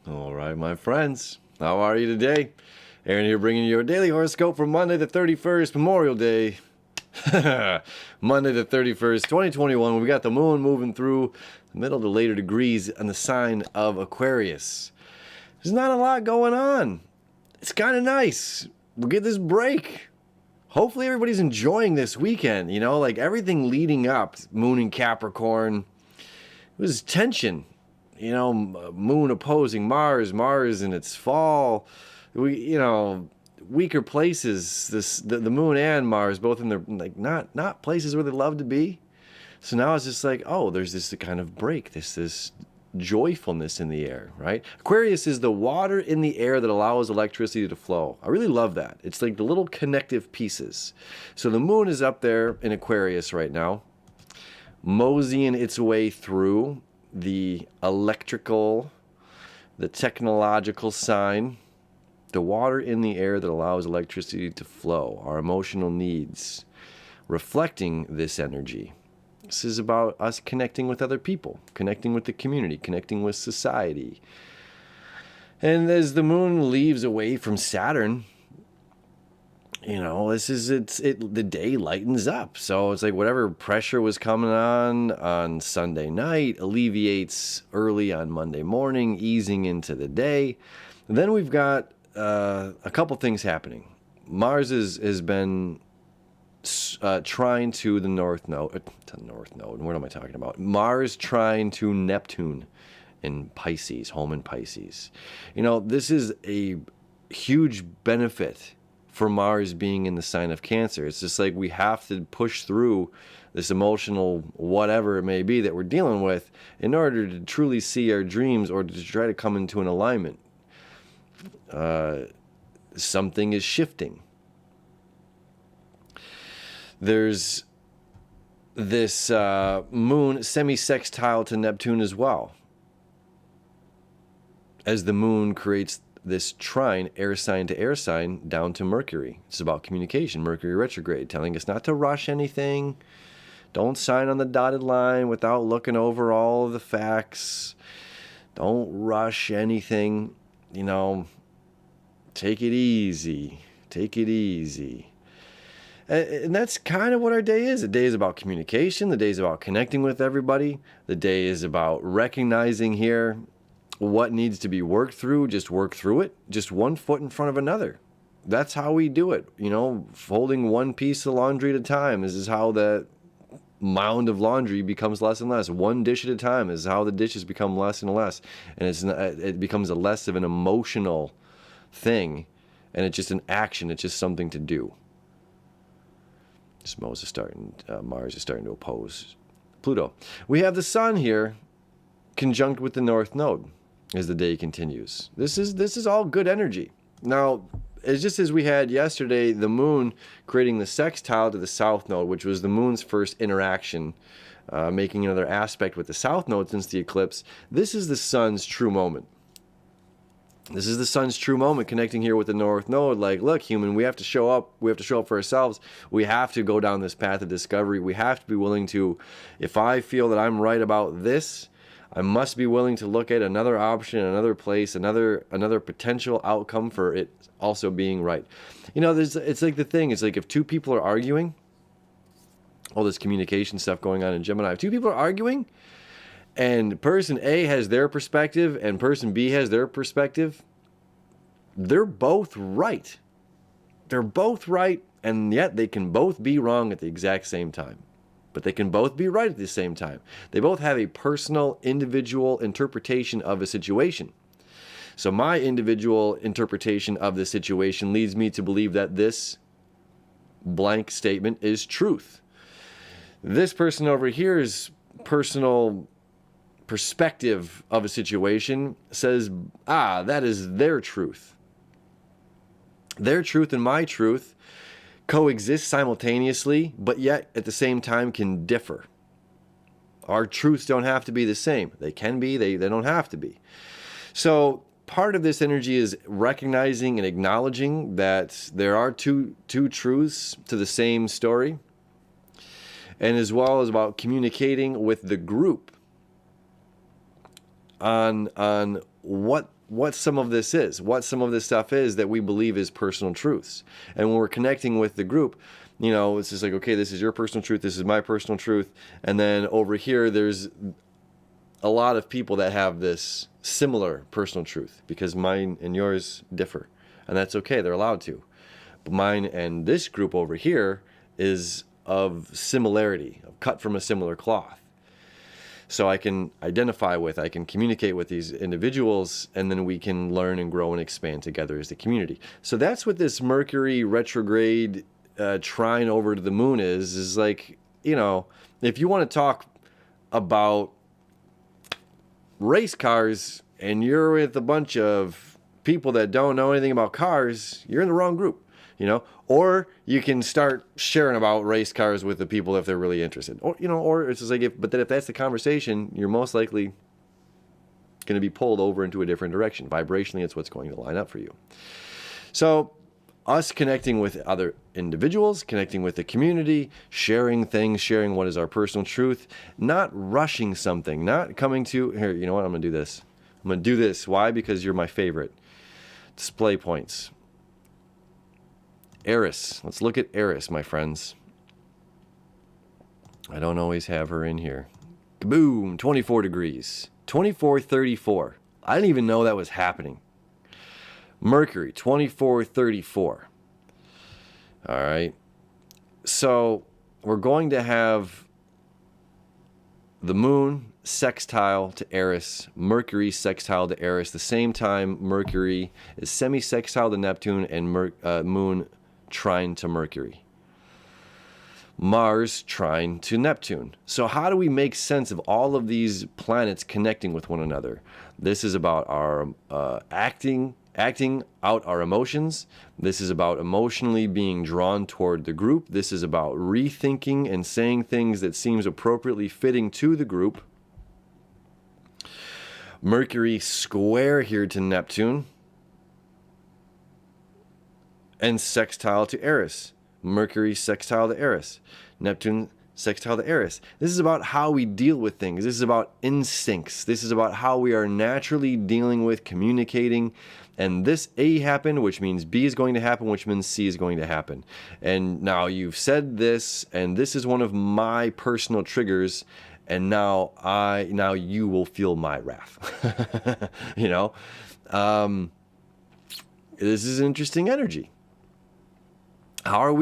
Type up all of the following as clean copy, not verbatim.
All right, my friends, how are you today? Aaron here bringing you your daily horoscope for Monday the 31st, Memorial Day. Monday the 31st, 2021. We got the moon moving through the middle to later degrees on the sign of Aquarius. There's not a lot going on. It's kind of nice. We'll get this break. Hopefully everybody's enjoying this weekend, like everything leading up, moon in Capricorn. It was tension. Moon opposing Mars in its fall. Weaker places. The moon and Mars both in their not places where they love to be. So now it's just like, oh, there's this kind of break, this joyfulness in the air, right? Aquarius is the water in the air that allows electricity to flow. I really love that. It's like the little connective pieces. So the moon is up there in Aquarius right now, moseying its way through the electrical, the technological sign, the water in the air that allows electricity to flow, our emotional needs, reflecting this energy. This is about us connecting with other people, connecting with the community, connecting with society. And as the moon leaves away from Saturn, the day lightens up. So it's like whatever pressure was coming on Sunday night alleviates early on Monday morning, easing into the day. And then we've got a couple things happening. Mars has been trying to the north node. What am I talking about? Mars trying to Neptune in Pisces, home in Pisces. This is a huge benefit for Mars being in the sign of Cancer. It's just like we have to push through this emotional whatever it may be that we're dealing with in order to truly see our dreams or to try to come into an alignment. Something is shifting. There's this moon semi-sextile to Neptune as well, as the moon creates this trine, air sign to air sign, down to Mercury. It's about communication. Mercury retrograde, telling us not to rush anything. Don't sign on the dotted line without looking over all of the facts. Don't rush anything. Take it easy. Take it easy. And that's kind of what our day is. The day is about communication. The day is about connecting with everybody. The day is about recognizing here what needs to be worked through. Just work through it. Just one foot in front of another. That's how we do it. Folding one piece of laundry at a time. This is how that mound of laundry becomes less and less. One dish at a time is how the dishes become less and less. And it becomes a less of an emotional thing. And it's just an action. It's just something to do. Mars is starting to oppose Pluto. We have the sun here conjunct with the north node as the day continues. This is all good energy. Now, it's just as we had yesterday, the moon creating the sextile to the south node, which was the moon's first interaction, making another aspect with the south node since the eclipse. This is the sun's true moment. This is the sun's true moment, connecting here with the north node. Like, look, human, we have to show up. We have to show up for ourselves. We have to go down this path of discovery. We have to be willing to, if I feel that I'm right about this, I must be willing to look at another option, another place, another potential outcome for it also being right. It's like the thing. It's like if two people are arguing, all this communication stuff going on in Gemini. If two people are arguing, and person A has their perspective and person B has their perspective, they're both right. They're both right, and yet they can both be wrong at the exact same time. But they can both be right at the same time. They both have a personal, individual interpretation of a situation. So my individual interpretation of the situation leads me to believe that this blank statement is truth. This person over here's personal perspective of a situation says, that is their truth. Their truth and my truth coexist simultaneously, but yet at the same time can differ. Our truths don't have to be the same. They can be, they don't have to be. So part of this energy is recognizing and acknowledging that there are two truths to the same story, and as well as about communicating with the group on what what some of this is, what some of this stuff is that we believe is personal truths. And when we're connecting with the group, you know, it's just like, okay, this is your personal truth, this is my personal truth. And then over here, there's a lot of people that have this similar personal truth because mine and yours differ. And that's okay, they're allowed to. But mine and this group over here is of similarity, cut from a similar cloth. So I can identify with, I can communicate with these individuals, and then we can learn and grow and expand together as a community. So that's what this Mercury retrograde trine over to the moon is like, you know, if you want to talk about race cars and you're with a bunch of people that don't know anything about cars, you're in the wrong group. You know, or you can start sharing about race cars with the people if they're really interested, or you know, or it's just like but then if that's the conversation, you're most likely going to be pulled over into a different direction. Vibrationally, it's what's going to line up for you. So, us connecting with other individuals, connecting with the community, sharing things, sharing what is our personal truth, not rushing something, not coming to here. You know what? I'm going to do this. I'm going to do this. Why? Because you're my favorite. Display points. Eris. Let's look at Eris, my friends. I don't always have her in here. Kaboom! 24 degrees. 24:34. I didn't even know that was happening. Mercury, 24:34. All right. So we're going to have the moon sextile to Eris, Mercury sextile to Eris. The same time Mercury is semi-sextile to Neptune and moon trine to Mercury. Mars trine to Neptune. So how do we make sense of all of these planets connecting with one another? This is about our acting out our emotions. This is about emotionally being drawn toward the group. This is about rethinking and saying things that seems appropriately fitting to the group. Mercury square here to Neptune. And sextile to Eris. Mercury sextile to Eris. Neptune sextile to Eris. This is about how we deal with things. This is about instincts. This is about how we are naturally dealing with, communicating. And this A happened, which means B is going to happen, which means C is going to happen. And now you've said this, and this is one of my personal triggers, and now you will feel my wrath. You know? This is interesting energy. How are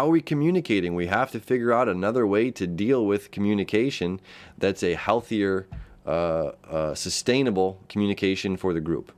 we communicating? We have to figure out another way to deal with communication that's a healthier, sustainable communication for the group.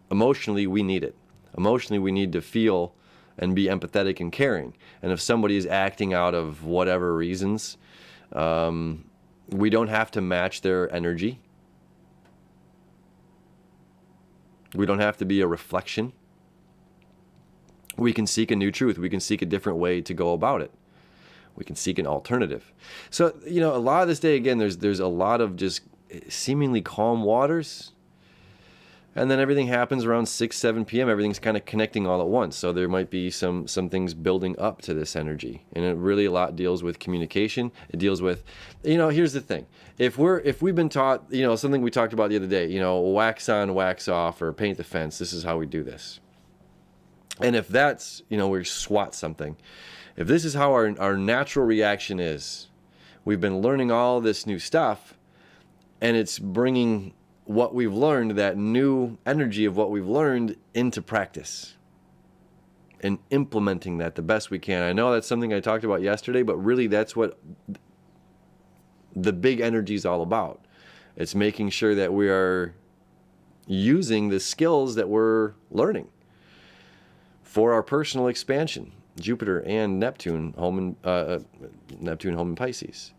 Emotionally, we need it. Emotionally, we need to feel and be empathetic and caring. And if somebody is acting out of whatever reasons, we don't have to match their energy. We don't have to be a reflection. We can seek a new truth. We can seek a different way to go about it. We can seek an alternative. So, you know, a lot of this day, again, there's a lot of just seemingly calm waters. And then everything happens around 6, 7 p.m. Everything's kind of connecting all at once. So there might be some things building up to this energy. And it really a lot deals with communication. It deals with, you know, here's the thing. If we've been taught, you know, something we talked about the other day, you know, wax on, wax off, or paint the fence, this is how we do this. And if that's, you know, we swat something, if this is how our natural reaction is, we've been learning all this new stuff, and it's bringing what we've learned, that new energy of what we've learned, into practice and implementing that the best we can. I know that's something I talked about yesterday, but really that's what the big energy is all about. It's making sure that we are using the skills that we're learning for our personal expansion. Jupiter and Neptune home in Pisces.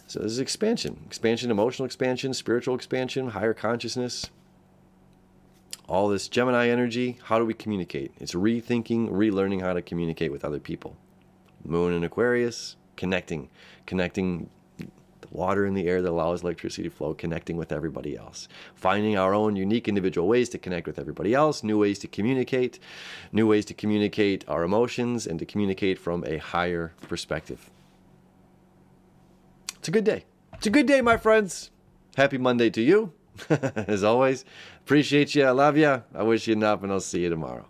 So this is expansion, emotional expansion, spiritual expansion, higher consciousness. All this Gemini energy. How do we communicate? It's rethinking, relearning how to communicate with other people. Moon in Aquarius, connecting the water in the air that allows electricity to flow, connecting with everybody else, finding our own unique individual ways to connect with everybody else, new ways to communicate our emotions, and to communicate from a higher perspective. It's a good day. It's a good day, my friends. Happy Monday to you. As always, appreciate you. I love you. I wish you enough, and I'll see you tomorrow.